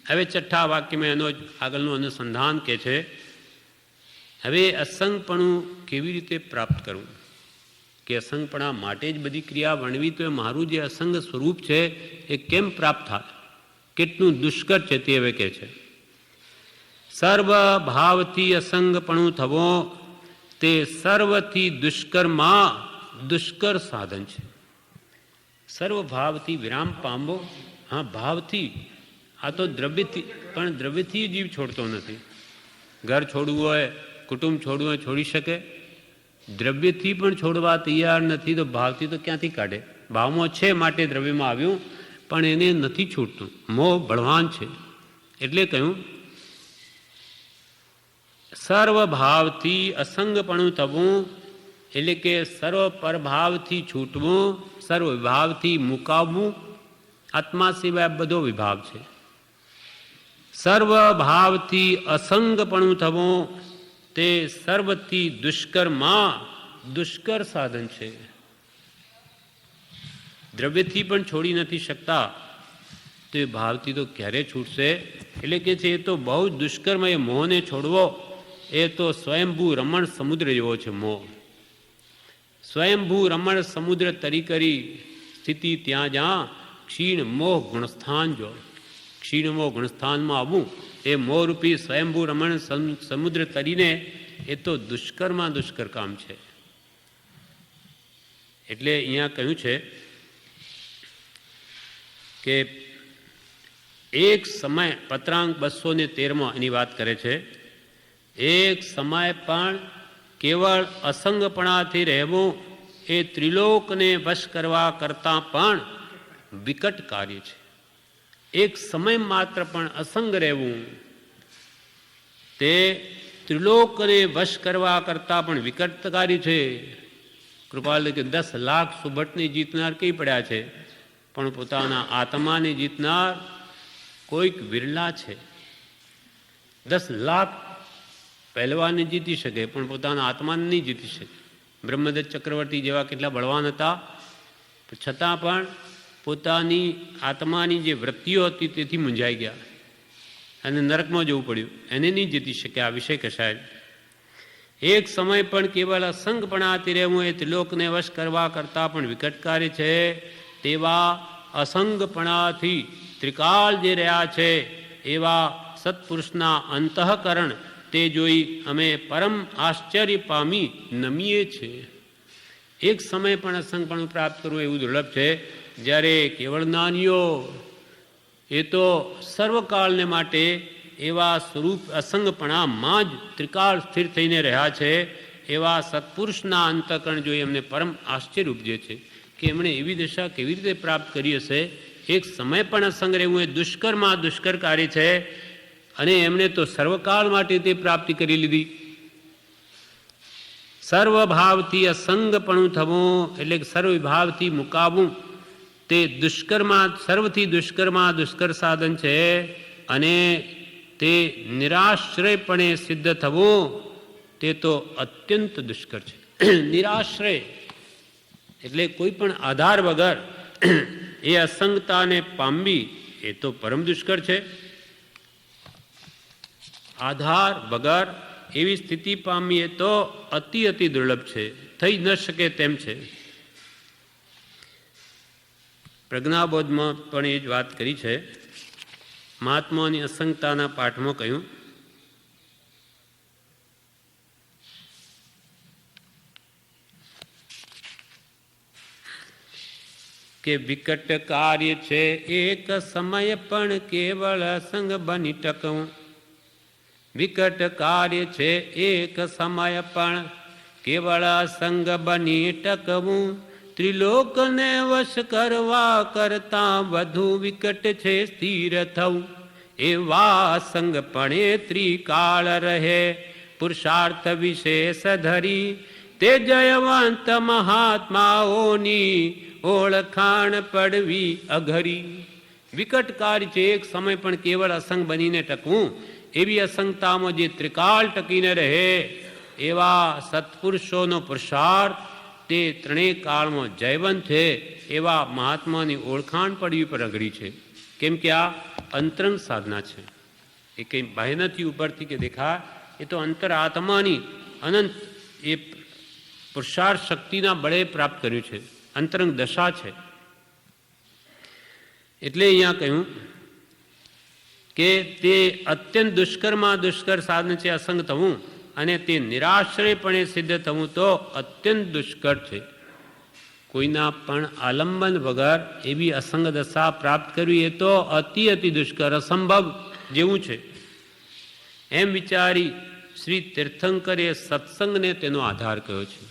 હવે 6થા વાક્યમાં એનો જ આગળનું અનુસંધાન કે છે. હવે અસંગપણું કેવી રીતે પ્રાપ્ત કરવું, કે અસંગપણા માટે જ બધી ક્રિયા વર્ણવી તો એ મારું જે અસંગ સ્વરૂપ છે એ કેમ પ્રાપ્ત થાય, કેટલું દુષ્કર છે તે હવે કહે છે. સર્વ ભાવથી અસંગપણું થવો તે સર્વથી દુષ્કરમાં દુષ્કર સાધન છે. સર્વ ભાવથી વિરામ પામવો, હા ભાવથી, આ તો દ્રવ્યથી, પણ દ્રવ્યથી જીવ છોડતો નથી. ઘર છોડવું હોય, કુટુંબ છોડવું હોય છોડી શકે, દ્રવ્યથી પણ છોડવા તૈયાર નથી તો ભાવથી તો ક્યાંથી કાઢે. ભાવમાં છે માટે દ્રવ્યમાં આવ્યું પણ એને નથી છૂટતું, મોહ બળવાન છે. એટલે કહ્યું સર્વ ભાવથી અસંગપણું થવું એટલે કે સર્વ પરભાવથી છૂટવું, સર્વ વિભાવથી મુકાવવું. આત્મા સિવાય બધો વિભાવ છે. સર્વ ભાવથી અસંગપણું થવું તે સર્વથી દુષ્કરમાં દુષ્કર સાધન છે. દ્રવ્યથી પણ છોડી નથી શકતા તો એ ભાવથી તો ક્યારે છૂટશે. એટલે કે છે એ તો બહુ જ દુષ્કર્મ, એ મોહને છોડવો એ તો સ્વયંભૂ રમણ સમુદ્ર જેવો છે. મોહ સ્વયંભૂ રમણ સમુદ્ર તરી કરી સ્થિતિ ત્યાં જ્યાં ક્ષીણ મોહ ગુણસ્થાન જો. ક્ષીણ મોહ ગુણસ્થાનમાં આવવું એ મોહરૂપી સ્વયંભૂ રમણ સમુદ્ર તરીને એ તો દુષ્કરમાં દુષ્કર કામ છે. એટલે અહીંયા કહ્યું છે કે એક સમય પત્રાંક 213 એની વાત કરે છે. એક સમય પણ કેવળ અસંગપણાથી રહેવું એ ત્રિલોકને વશ કરવા કરતાં પણ વિકટ કાર્ય છે. એક સમય માત્ર પણ અસંગ રહેવું તે ત્રિલોકને વશ કરવા કરતાં પણ વિકટ કાર્ય છે. કૃપાલ કે 10 લાખ સુભટને જીતનાર કઈ પડ્યા છે, પણ પોતાના આત્માને જીતનાર કોઈક વિરલા છે, 10 લાખ પહેલવાનને જીતી શકે પણ પોતાના આત્માને નહીં જીતી શકે. બ્રહ્મદત્ત ચક્રવર્તી જેવા કેટલા બળવાન હતા, છતાં પણ પોતાની આત્માની જે વૃત્તિઓ હતી તેથી મૂંઝાઈ ગયા અને નરકમાં જવું પડ્યું. એને નહીં જીતી શકે આ વિષય કશાય. એક સમય પણ કેવળ અસંગપણાથી રહેવું એ ત્રિલોકને વશ કરવા કરતાં પણ વિકટકારી છે. તેવા અસંગપણાથી ત્રિકાળ જે રહ્યા છે એવા સત્પુરુષના અંતઃકરણ તે જોઈ અમે પરમ આશ્ચર્ય પામી નમીએ છીએ. એક સમય પણ અસંગપણું પ્રાપ્ત કરવું એવું દુર્લભ છે. જ્યારે કેવળ જ્ઞાનીઓ એ તો સર્વકાળને માટે એવા સ્વરૂપ અસંગપણામાં જ ત્રિકાળ સ્થિર થઈને રહ્યા છે. એવા સત્પુરુષના અંતઃકરણ જોઈ અમને પરમ આશ્ચર્ય ઉપજે છે કે એમણે એવી દશા કેવી રીતે પ્રાપ્ત કરી હશે. એક સમય પણ અસંગ રહેવું એ દુષ્કરમાં દુષ્કરકારી છે અને એમણે તો સર્વકાળ માટે તે પ્રાપ્તિ કરી લીધી. સર્વભાવથી અસંગપણું થવું એટલે કે સર્વભાવથી મુકાવવું તે દુષ્કર્મા સર્વથી દુષ્કર્મા દુષ્કર સાધન છે અને તે નિરાશ્રયપણે સિદ્ધ થવું તે તો અત્યંત દુષ્કર છે. નિરાશ્રય એટલે કોઈ પણ આધાર વગર એ અસંગતાને પામવી એ તો પરમ દુષ્કર છે. આધાર વગર એવી સ્થિતિ પામવી એ તો અતિ દુર્લભ છે, થઈ ન શકે તેમ છે. પ્રજ્ઞાબોધમાં પણ એ જ વાત કરી છે. મહાત્માની અસંગતાના પાઠમાં કહ્યું કે વિકટ કાર્ય છે એક સમય પણ કેવળ સંગ બની ટકવું. વિકટ કાર્ય છે એક સમય પણ કેવળ સંગ બની ટકવું. ત્રિલોકને વશ કરવા કરતા વધુ વિકટ છે સ્થિર થવું. એવા સંગપણે ત્રિકાળ રહે પુરુષાર્થ વિશેષ ધરી. તે જયવંત મહાત્માઓની ઓળખાણ પડવી અઘરી. વિકટ કાર્ય છે એક સમય પણ કેવળ અસંગ બનીને ટકવું. એવી અસંગતામાં જે ત્રિકાળ ટકીને રહે એવા સત્પુરુષોનો પુરુષાર્થ તે ત્રણેય કાળમાં જયવંત છે. એવા મહાત્માની ઓળખાણ પડવી પર અઘરી છે. કેમ કે આ અંતરંગ સાધના છે. એ કંઈ બાહ્ય નથી ઉપરથી કે દેખાય. એ તો અંતર આત્માની અનંત એ પુરુષાર્થ શક્તિના બળે પ્રાપ્ત કર્યું છે. અંતરંગ દશા છે. એટલે અહીંયા કહ્યું કે તે અત્યંત દુષ્કરમાં દુષ્કર સાધન છે અસંગ થવું અને તે નિરાશ્રયપણે સિદ્ધ થવું તો અત્યંત દુષ્કર છે. કોઈના પણ આલંબન વગર એવી અસંગ દશા પ્રાપ્ત કરવી એ તો અતિ દુષ્કર અસંભવ જેવું છે. એમ વિચારી શ્રી તીર્થંકરે સત્સંગને તેનો આધાર કહ્યો છે.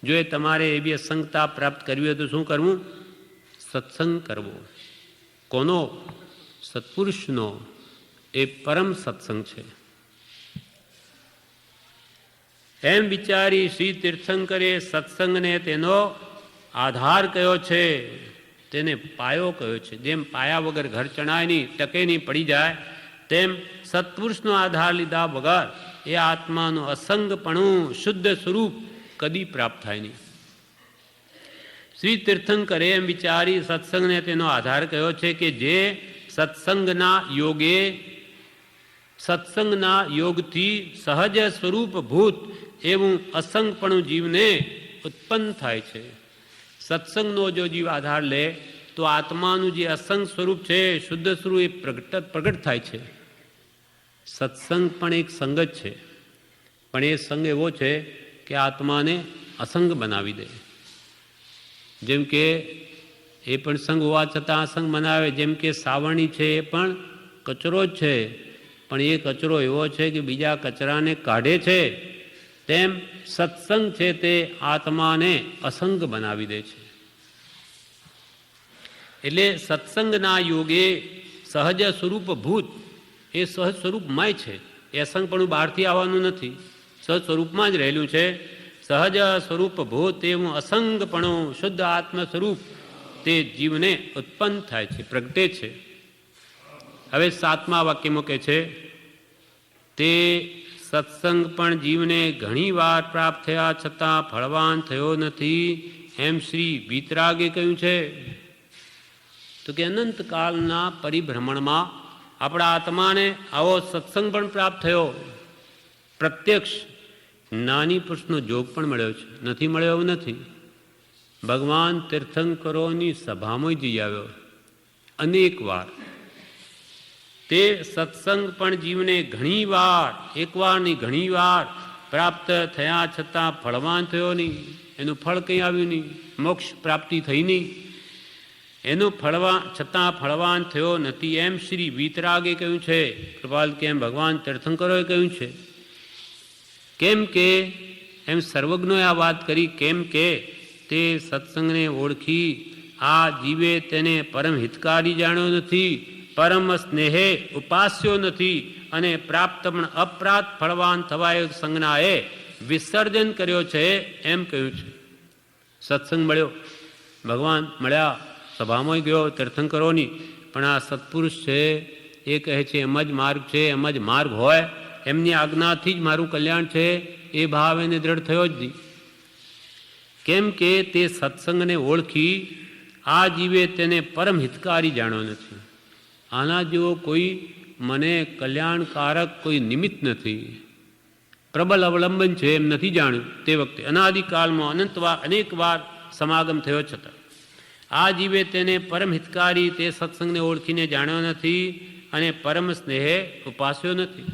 જો એ તમારે એવી અસંગતા પ્રાપ્ત કરવી હોય તો શું કરવું? સત્સંગ કરવો. કોનો? સત્પુરુષનો. એ પરમ સત્સંગ છે. એમ વિચારી શ્રી તીર્થંકરે સત્સંગને તેનો આધાર કયો છે, તેને પાયો કયો છે. જેમ પાયા વગર ઘર ચણાય નહીં, ટકે નહીં, પડી જાય, તેમ સત્પુરુષનો આધાર લીધા વગર એ આત્માનું અસંગપણું શુદ્ધ સ્વરૂપ કદી પ્રાપ્ત થાય નહીં. શ્રી તીર્થંકરે એમ વિચારી સત્સંગને તેનો આધાર કયો છે કે જે સત્સંગના યોગથી સહજ સ્વરૂપ ભૂત એવું અસંગપણું જીવને ઉત્પન્ન થાય છે. સત્સંગનો જો જીવ આધાર લે તો આત્માનું જે અસંગ સ્વરૂપ છે, શુદ્ધ સ્વરૂપ એ પ્રગટ થાય છે. સત્સંગ પણ એક સંગ જ છે, પણ એ સંગ એવો છે કે આત્માને અસંગ બનાવી દે. જેમ કે એ પણ સંગ હોવા છતાં અસંગ બનાવે. જેમ કે સાવરણી છે એ પણ કચરો જ છે, પણ એ કચરો એવો છે કે બીજા કચરાને કાઢે છે. તેમ સત્સંગ છે તે આત્માને અસંગ બનાવી દે છે. એટલે સત્સંગના યોગે સહજ સ્વરૂપ ભૂત એ સહજ સ્વરૂપમય છે. એ અસંગપણું બહારથી આવવાનું નથી, સહજ સ્વરૂપમાં જ રહેલું છે. સહજ સ્વરૂપ ભૂત એવું અસંગપણું શુદ્ધ આત્મ સ્વરૂપ તે જીવને ઉત્પન્ન થાય છે, પ્રગટે છે. હવે 7મા વાક્યમાં કહે છે, તે સત્સંગ પણ જીવને ઘણી વાર પ્રાપ્ત થયા છતાં ફળવાન થયો નથી, એમ શ્રી વીતરાગે કહ્યું છે. તો કે અનંતકાળના પરિભ્રમણમાં આપણા આત્માને આવો સત્સંગ પણ પ્રાપ્ત થયો, પ્રત્યક્ષ જ્ઞાની પુરુષનો જોગ પણ મળ્યો છે. નથી મળ્યો એવું નથી. ભગવાન તીર્થંકરોની સભામાં જઈ આવ્યો અનેક વાર. તે સત્સંગ પણ જીવને ઘણી વાર, એક વાર નહીં ઘણી વાર પ્રાપ્ત થયા છતાં ફળવાન થયો નહીં. એનું ફળ કંઈ આવ્યું નહીં, મોક્ષ પ્રાપ્તિ થઈ નહીં, એનું છતાં ફળવાન થયો નથી, એમ શ્રી વીતરાગે કહ્યું છે. કૃપાલ કેમ ભગવાન તીર્થંકરોએ કહ્યું છે. કેમ કે એમ સર્વજ્ઞોએ આ વાત કરી, કેમ કે તે સત્સંગને ઓળખી આ જીવે તેને પરમ હિતકારી જાણ્યો નથી, પરમ સ્નેહે ઉપાસ્યો નથી, અને પ્રાપ્ત પણ અપ્રાપ્ત ફળવાન થવાય સંજ્ઞાએ વિસર્જન કર્યો છે, એમ કહ્યું છે. સત્સંગ મળ્યો, ભગવાન મળ્યા, સભામાં ગયો તીર્થંકરોની, પણ આ સત્પુરુષ છે એ કહે છે એમ જ માર્ગ છે, એમ જ માર્ગ હોય, એમની આજ્ઞાથી જ મારું કલ્યાણ છે, એ ભાવ એને દ્રઢ થયો જ નહીં. કેમ કે તે સત્સંગને ઓળખી આ જીવે તેને પરમ હિતકારી જાણ્યો નથી. આના જેવો કોઈ મને કલ્યાણકારક કોઈ નિમિત્ત નથી, પ્રબલ અવલંબન છે એમ નથી જાણ્યું. તે વખતે અનાદિકાળમાં અનંતવાર અનેક વાર સમાગમ થયો છતાં આ જીવે તેને પરમ હિતકારી તે સત્સંગને ઓળખીને જાણ્યો નથી, અને પરમ સ્નેહે ઉપાસ્યો નથી.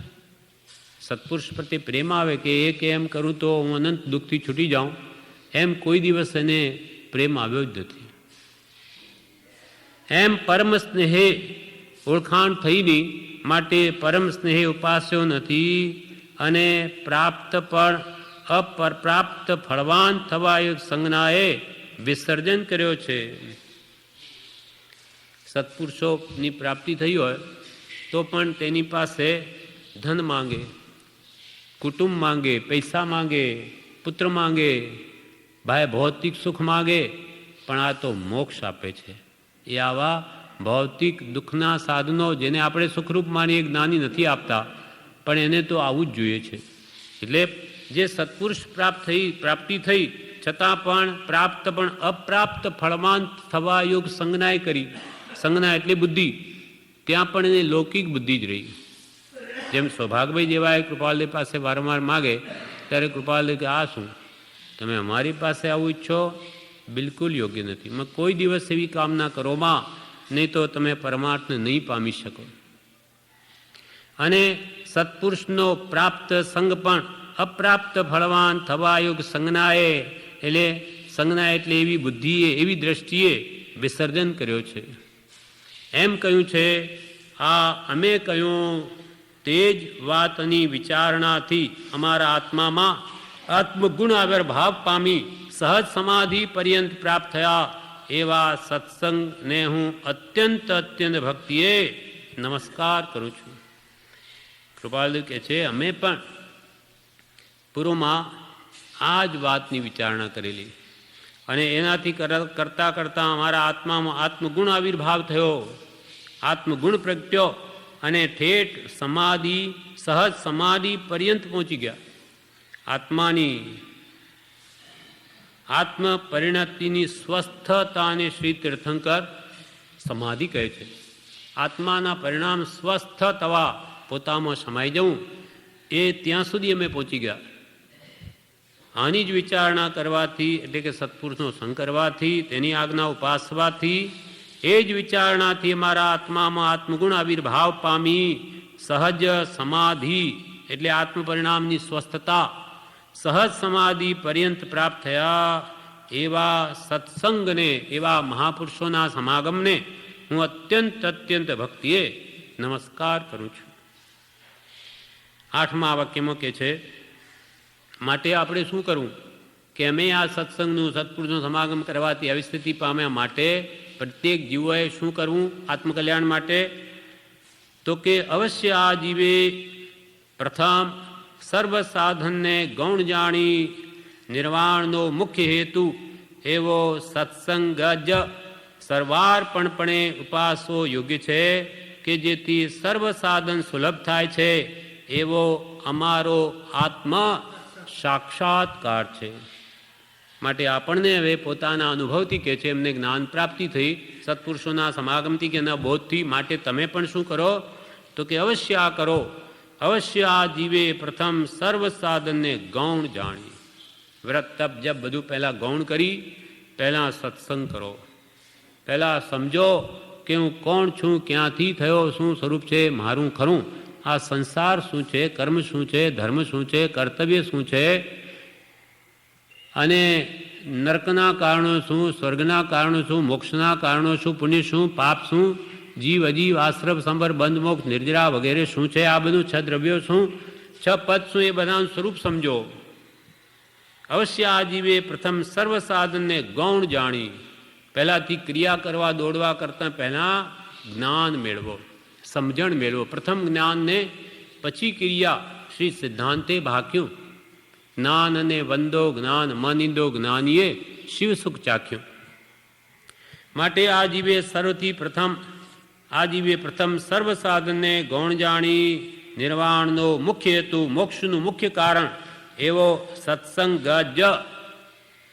સત્પુરુષ પ્રત્યે પ્રેમ આવે કે એ કે એમ કરું તો હું અનંત દુઃખથી છૂટી જાઉં, એમ કોઈ દિવસ એને પ્રેમ આવ્યો જ નથી. એમ પરમ સ્નેહે ઓળખાણ થઈની માટે પરમ સ્નેહે ઉપાસ્યો નથી, અને પ્રાપ્ત પણ અપ્રાપ્ત ફળવાન થવા સંજ્ઞાએ વિસર્જન કર્યો છે. સત્પુરુષોની પ્રાપ્તિ થઈ હોય તો પણ તેની પાસે ધન માંગે, કુટુંબ માંગે, પૈસા માંગે, પુત્ર માંગે, ભાઈ ભૌતિક સુખ માંગે, પણ આ તો મોક્ષ આપે છે. એ આવા ભૌતિક દુઃખના સાધનો જેને આપણે સુખરૂપ માનીએ જ્ઞાની નથી આપતા, પણ એને તો આવું જ જોઈએ છે. એટલે જે સત્પુરુષ પ્રાપ્તિ થઈ છતાં પણ પ્રાપ્ત પણ અપ્રાપ્ત ફળવાન થવા યોગ સંજ્ઞાએ કરી. સંજ્ઞા એટલે બુદ્ધિ, ત્યાં પણ એને લૌકિક બુદ્ધિ જ રહી. જેમ સૌભાગભાઈ જેવા એ કૃપાલદેવ પાસે વારંવાર માગે ત્યારે કૃપાલદેવ કે આ શું તમે અમારી પાસે આવું ઈચ્છો, બિલકુલ યોગ્ય નથી. મેં કોઈ દિવસ એવી કામના કરોમાં, નહીં તો તમે પરમાર્થને નહીં પામી શકો. અને સત્પુરુષનો પ્રાપ્ત સંગ પણ અપ્રાપ્ત ફળવાન થવા યોગ સંજ્ઞાએ, એટલે સંજ્ઞા એટલે એવી બુદ્ધિએ, એવી દ્રષ્ટિએ વિસર્જન કર્યો છે. એમ કહ્યું છે. આ અમે કહ્યું તે જ વાતની વિચારણાથી અમારા આત્મામાં આત્મગુણ આવિર્ભાવ પામી સહજ સમાધિ પર્યંત પ્રાપ્ત થયા એવા સત્સંગને હું અત્યંત ભક્તિએ નમસ્કાર કરું છું. કૃપાલદેવ કહે છે અમે પણ પૂર્વમાં આ જ વાતની વિચારણા કરેલી, અને એનાથી કરતાં કરતાં અમારા આત્મામાં આત્મગુણ આવિર્ભાવ થયો, આત્મગુણ પ્રગટ્યો, અને ઠેઠ સમાધિ સહજ સમાધિ પર્યંત પહોંચી ગયા. આત્માની આત્મ પરિણતિની સ્વસ્થતાને શ્રી તીર્થંકર સમાધિ કહે છે. આત્માના પરિણામ સ્વસ્થ થવા, પોતામાં સમાઈ જવું, એ ત્યાં સુધી અમે પહોંચી ગયા. આની જ વિચારણા કરવાથી, એટલે કે સત્પુરુષનો સંગ કરવાથી, તેની આજ્ઞા ઉપાસવાથી, એ જ વિચારણાથી અમારા આત્મામાં આત્મગુણ આવિર્ભાવ પામી સહજ સમાધિ એટલે આત્મ પરિણામની સ્વસ્થતા, સહજ સમાધિ પર્યંત પ્રાપ્ત થયા એવા સત્સંગને, એવા મહાપુરુષોના સમાગમને હું અત્યંત ભક્તિએ નમસ્કાર કરું છું. 8મા વાક્યમાં કહે છે, માટે આપણે શું કરવું કે અમે આ સત્સંગનું, સત્પુરુષનો સમાગમ કરવાથી આવી સ્થિતિ પામ્યા માટે પ્રત્યેક જીવોએ શું કરવું આત્મકલ્યાણ માટે? તો કે અવશ્ય આ જીવે પ્રથમ સર્વ સાધનને ગૌણ જાણી નિર્વાણનો મુખ્ય હેતુ એવો સત્સંગ જ સર્વાર્પણપણે ઉપાસો યોગ્ય છે. કે જેથી સર્વ સાધન સુલભ થાય છે એવો અમારો આત્મ સાક્ષાત્કાર છે. માટે આપણને હવે પોતાના અનુભવથી કહે છે, એમને જ્ઞાન પ્રાપ્તિ થઈ સત્પુરુષોના સમાગમથી કે એના બોધથી. માટે તમે પણ શું કરો તો કે અવશ્ય આ કરો, અવશ્ય આ જીવે પ્રથમ સર્વ સાધનને ગૌણ જાણી. વ્રત તપ જપ બધું પહેલાં ગૌણ કરી, પહેલાં સત્સંગ કરો, પહેલાં સમજો કે હું કોણ છું, ક્યાંથી થયો, શું સ્વરૂપ છે મારું ખરું, આ સંસાર શું છે, કર્મ શું છે, ધર્મ શું છે, કર્તવ્ય શું છે, અને નરકના કારણો શું, સ્વર્ગના કારણો શું, મોક્ષના કારણો શું, પુણ્ય શું, પાપ શું, જીવ અજીવ, આશ્રમ સંબર, બંધ મોક્ષ, નિર્જરા વગેરે શું છે, આ બધું છ દ્રવ્યો શું, છ પદ શું, એ બધાનું સ્વરૂપ સમજો. અવશ્ય આ જીવે પ્રથમ સર્વ સાધનને ગૌણ જાણી. પહેલાંથી ક્રિયા કરવા દોડવા કરતાં પહેલાં જ્ઞાન મેળવો, સમજણ મેળવો. પ્રથમ જ્ઞાનને પછી ક્રિયા. શ્રી સિદ્ધાંતે ભાક્યું, જ્ઞાન અને વંદો જ્ઞાન મનિંદો જ્ઞાનીએ શિવ સુખ ચાખ્યું. માટે આ જીવે સર્વથી પ્રથમ, આ જીવે પ્રથમ સર્વ સાધનને ગૌણ જાણી. નિર્વાણનો મુખ્ય હેતુ, મોક્ષનું મુખ્ય કારણ એવો સત્સંગ જ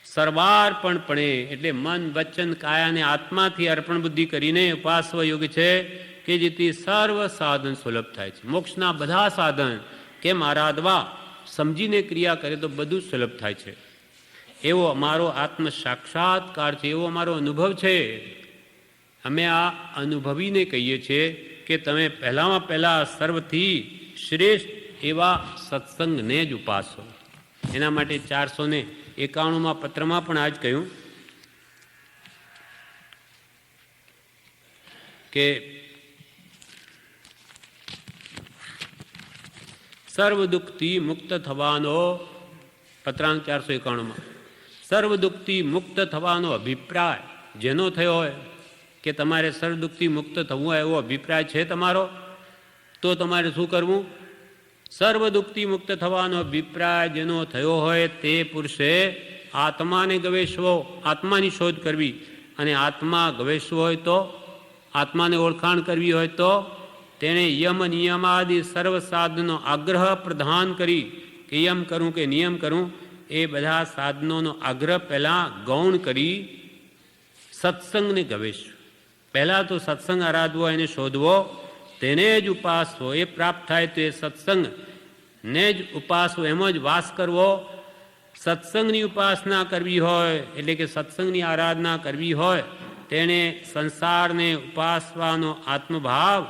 સર્વાર્પણપણે એટલે મન વચન કાયા અને આત્માથી અર્પણ બુદ્ધિ કરીને ઉપાસવા યોગ છે કે જેથી સર્વ સાધન સુલભ થાય છે. મોક્ષના બધા સાધન કેમ આરાધવા સમજીને ક્રિયા કરે તો બધું સુલભ થાય છે. એવો અમારો આત્મ સાક્ષાત્કાર છે, એવો અમારો અનુભવ છે. અમે આ અનુભવીને કહીએ છીએ કે તમે પહેલામાં પહેલાં સર્વથી શ્રેષ્ઠ એવા સત્સંગને જ ઉપાસો. એના માટે 491 પત્રમાં પણ આ જ કહ્યું કે સર્વ દુઃખથી મુક્ત થવાનો, પત્રાંક 491 સર્વ દુઃખથી મુક્ત થવાનો અભિપ્રાય જેનો થયો હોય કે તમારે સર્વ દુઃખથી મુક્ત થવું હોય એવો અભિપ્રાય છે તમારો, તો તમારે શું કરવું? સર્વ દુઃખથી મુક્ત થવાનો અભિપ્રાય જેનો થયો હોય તે પુરુષે આત્માને ગવેશવો, આત્માની શોધ કરવી. અને આત્મા ગવેશવો હોય તો, આત્માને ઓળખાણ કરવી હોય તો તેણે યમ નિયમાદિ સર્વ સાધનો આગ્રહ પ્રધાન કરી કે યમ કરું કે નિયમ કરું, એ બધા સાધનોનો આગ્રહ પહેલાં ગૌણ કરી સત્સંગને ગવેશવો. પહેલાં તો સત્સંગ આરાધવો, એને શોધવો, તેને જ ઉપાસવો. એ પ્રાપ્ત થાય તો એ સત્સંગને જ ઉપાસવો, એમ જ વાસ કરવો. સત્સંગની ઉપાસના કરવી હોય એટલે કે સત્સંગની આરાધના કરવી હોય તેણે સંસારને ઉપાસવાનો આત્મભાવ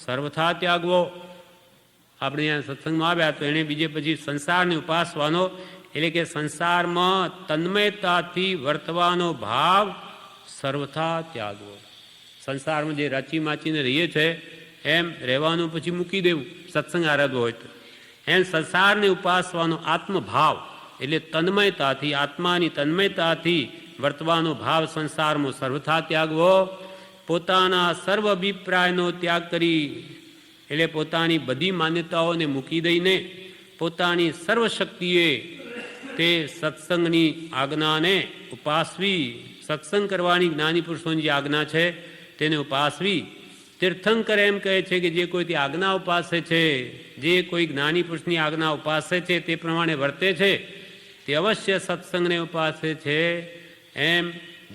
સર્વથા ત્યાગવો. આપણે અહીંયા સત્સંગમાં આવ્યા તો એણે બીજે પછી સંસારને ઉપાસવાનો એટલે કે સંસારમાં તન્મયતાથી વર્તવાનો ભાવ સર્વથા ત્યાગવો. સંસારમાં જે રચી માચીને રહીએ છે એમ રહેવાનું પછી મૂકી દેવું સત્સંગ આરાધવો હોય તો. એમ સંસારને ઉપાસવાનો આત્મભાવ એટલે તન્મયતાથી, આત્માની તન્મયતાથી વર્તવાનો ભાવ સંસારમાં સર્વથા ત્યાગવો. પોતાના સર્વ અભિપ્રાયનો ત્યાગ કરી એટલે પોતાની બધી માન્યતાઓને મૂકી દઈને પોતાની સર્વશક્તિએ તે સત્સંગની આજ્ઞાને ઉપાસવી. સત્સંગ કરવાની જ્ઞાની પુરુષોની જે આજ્ઞા છે તેને ઉપાસવી. તીર્થંકર એમ કહે છે કે જે કોઈ તે આજ્ઞા ઉપાસે છે, જે કોઈ જ્ઞાની પુરુષની આજ્ઞા ઉપાસે છે તે પ્રમાણે વર્તે છે તે અવશ્ય સત્સંગને ઉપાસે છે. એમ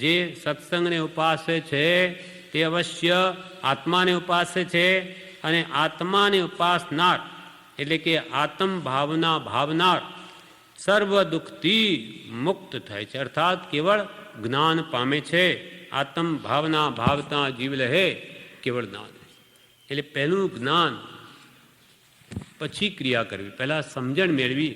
જે સત્સંગને ઉપાસે છે તે અવશ્ય આત્માને ઉપાસે છે. અને આત્માને ઉપાસનાર એટલે કે આત્મ ભાવના ભાવનાર સર્વ દુઃખથી મુક્ત થાય છે, અર્થાત કેવળ જ્ઞાન પામે છે. આત્મ ભાવના ભાવતા જીવ લહે કેવળ જ્ઞાન. એટલે પહેલું જ્ઞાન, પછી ક્રિયા કરવી, પહેલાં સમજણ મેળવી.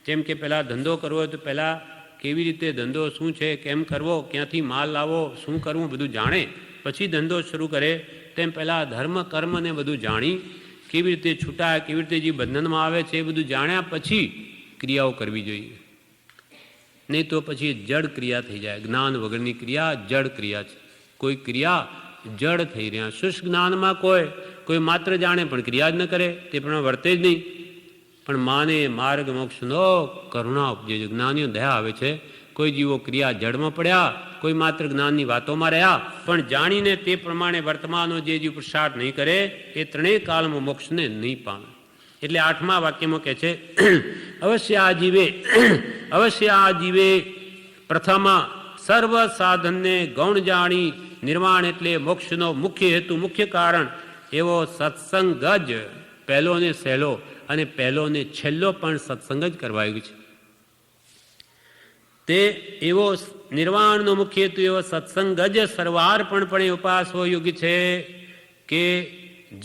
જેમ કે પહેલાં ધંધો કરવો હોય તો પહેલાં કેવી રીતે ધંધો શું છે, કેમ કરવો, ક્યાંથી માલ લાવો, શું કરવું બધું જાણે પછી ધંધો શરૂ કરે. તેમ પહેલાં ધર્મ કર્મને બધું જાણી કેવી રીતે છૂટાય, કેવી રીતે જે બંધનમાં આવે છે એ બધું જાણ્યા પછી ક્રિયાઓ કરવી જોઈએ. નહીં તો પછી જડ ક્રિયા થઈ જાય. જ્ઞાન વગરની ક્રિયા જડ ક્રિયા છે. કોઈ ક્રિયા જડ થઈ રહ્યા. શુષ્ક જ્ઞાનમાં કોઈ માત્ર જાણે પણ ક્રિયા જ ન કરે, તે પણ વર્તે જ નહીં. પણ માને માર્ગ મોક્ષનો કરુણા ઉપજે. જ્ઞાનીઓ દયા આવે છે કોઈ જીવો ક્રિયા જળમાં પડ્યા, કોઈ માત્ર જ્ઞાનની વાતોમાં રહ્યા, પણ જાણીને તે પ્રમાણે વર્તમાનનો જે જીવ પુરુષાર્થ નહીં કરે એ ત્રણેય કાળમાં મોક્ષને નહીં પામે. એટલે 8મા વાક્યમાં કહે છે અવશ્ય આ જીવે પ્રથમા સર્વ સાધનને ગૌણ જાણી નિર્વાણ એટલે મોક્ષનો મુખ્ય હેતુ, મુખ્ય કારણ એવો સત્સંગ જ પહેલો ને સહેલો અને પહેલો ને છેલ્લો પણ સત્સંગ જ કરવાયું છે. તે એવો નિર્વાણનો મુખ્ય હેતુ એવો સત્સંગ જ સર્વાર્પણપણે ઉપાસવો યોગ્ય છે કે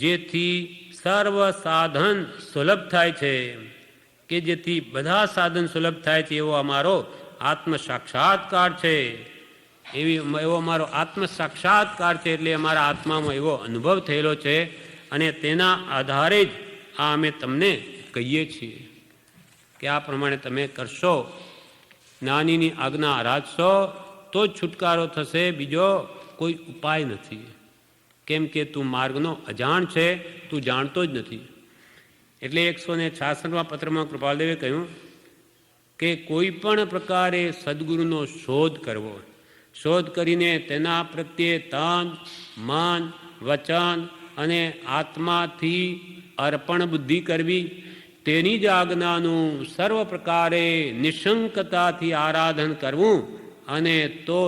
જેથી સર્વ સાધન સુલભ થાય છે, કે જેથી બધા સાધન સુલભ થાય છે. એવો અમારો આત્મ સાક્ષાત્કાર છે, એવો અમારો આત્મ સાક્ષાત્કાર છે. એટલે અમારા આત્મામાં એવો અનુભવ થયેલો છે અને તેના આધારે જ આ અમે તમને કહીએ છીએ કે આ પ્રમાણે તમે કરશો, જ્ઞાનીની આજ્ઞા રાખશો તો જ છુટકારો થશે, બીજો કોઈ ઉપાય નથી. કેમ કે તું માર્ગનો અજાણ છે, તું જાણતો જ નથી. એટલે 166મા પત્રમાં કૃપાલદેવે કહ્યું કે કોઈ પણ પ્રકારે સદગુરુનો શોધ કરવો, શોધ કરીને તેના પ્રત્યે તન મન વચન અને આત્માથી અર્પણ બુદ્ધિ કરવી, તેની જ આજ્ઞાનું સર્વ પ્રકારે નિશંકતાથી આરાધન કરવું અને તો